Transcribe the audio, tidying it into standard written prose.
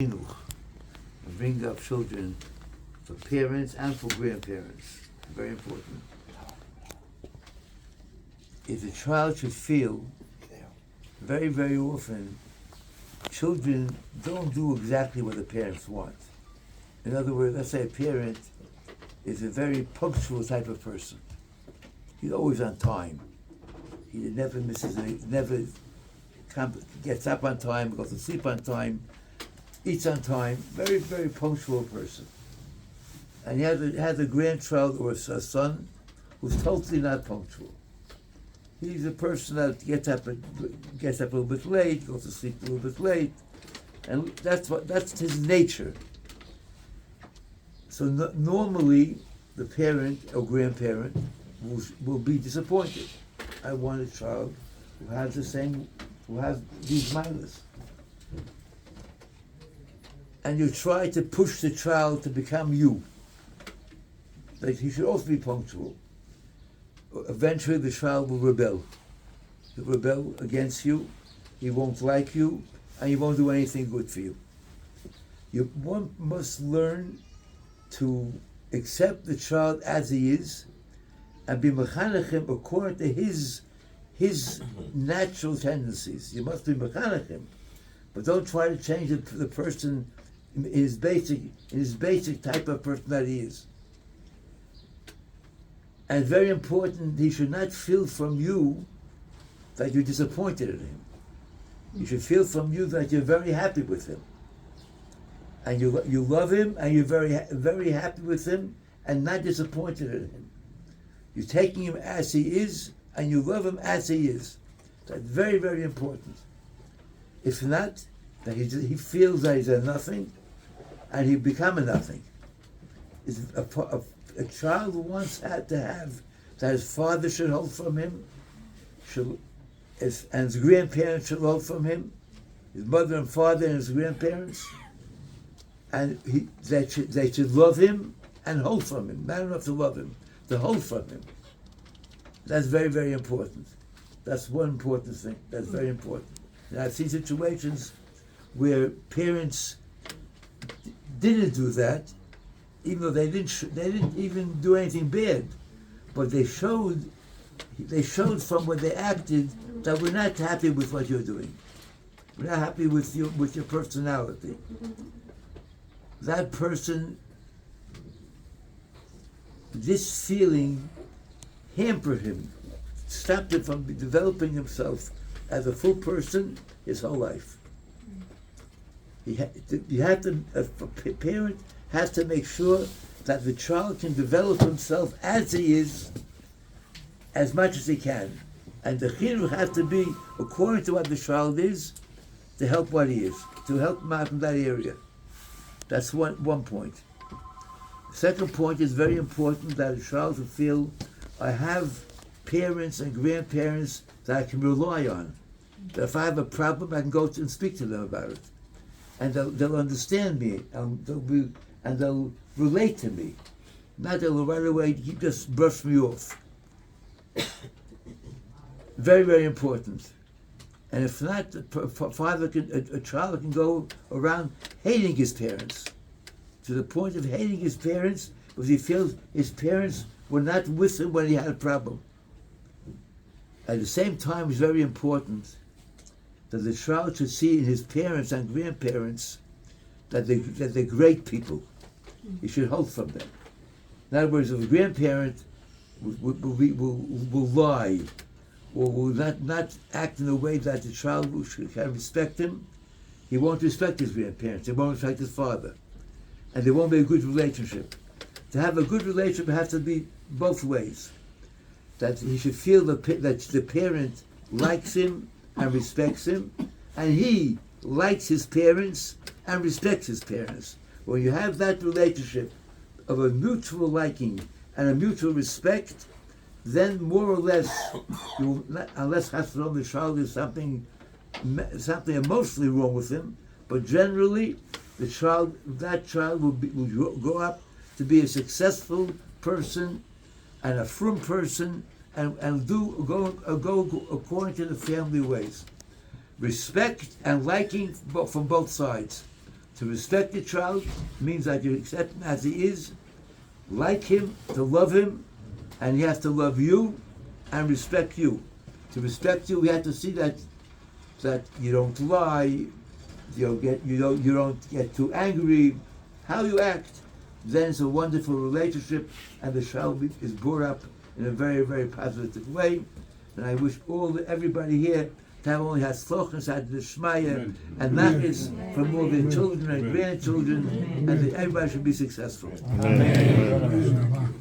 Chinuch, bring up children for parents and for grandparents. Very important. If the child should feel, very, very often, children don't do exactly what the parents want. In other words, let's say a parent is a very punctual type of person. He's always on time. He never misses, gets up on time, goes to sleep on time, eats on time, very, very punctual person. And he has a grandchild or a son who's totally not punctual. He's a person that gets up a little bit late, goes to sleep a little bit late, and that's his nature. So normally, the parent or grandparent will be disappointed. I want a child who has these milas. And you try to push the child to become you. Like he should also be punctual. Eventually the child will rebel. He'll rebel against you, he won't like you, and he won't do anything good for you. One must learn to accept the child as he is and be mechanechim according to his natural tendencies. You must be mechanechim, but don't try to change the person in his basic type of person that he is. And very important, he should not feel from you that you're disappointed in him. You should feel from you that you're very happy with him. And you love him, and you're very, very happy with him, and not disappointed in him. You're taking him as he is, and you love him as he is. That's very, very important. If not, that he feels that he's a nothing, and he become a nothing. It's a child wants to have that his father should hold from him, and his grandparents should hold from him, his mother and father and his grandparents, and they should love him and hold from him. Not enough to love him, to hold from him. That's very, very important. That's one important thing. That's very important. And I've seen situations where parents didn't do that, even though they didn't even do anything bad, but they showed from what they acted that we're not happy with what you're doing. We're not happy with your personality. That person, this feeling hampered him, stopped him from developing himself as a full person his whole life. A parent has to make sure that the child can develop himself as he is, as much as he can. And the chinuch has to be according to what the child is, to help what he is, to help him out in that area. That's one point. The second point is very important, that a child will feel, I have parents and grandparents that I can rely on. That if I have a problem, I can go and speak to them about it. And they'll understand me, and they'll relate to me. Not they'll right away just brush me off. Very, very important. And if not, a child can go around hating his parents, to the point of hating his parents because he feels his parents were not with him when he had a problem. At the same time, it's very important that the child should see in his parents and grandparents that they're great people. He should hope from them. In other words, if a grandparent will lie, or will not act in a way that the child can respect him, he won't respect his grandparents, he won't respect his father, and there won't be a good relationship. To have a good relationship, it has to be both ways. That he should feel that the parent likes him and respects him, and he likes his parents and respects his parents. When you have that relationship of a mutual liking and a mutual respect, then more or less, unless the child is something emotionally wrong with him, but generally, that child will grow up to be a successful person and a frum person, and go according to the family ways. Respect and liking from both sides. To respect your child means that you accept him as he is, like him, to love him, and he has to love you and respect you. To respect you, we have to see that you don't lie, you don't get too angry. How you act, then it's a wonderful relationship, and the child is brought up in a very, very positive way. And I wish everybody here to have only hatzlochus had the shmaya, and that is from all their children and grandchildren, and that everybody should be successful. Amen.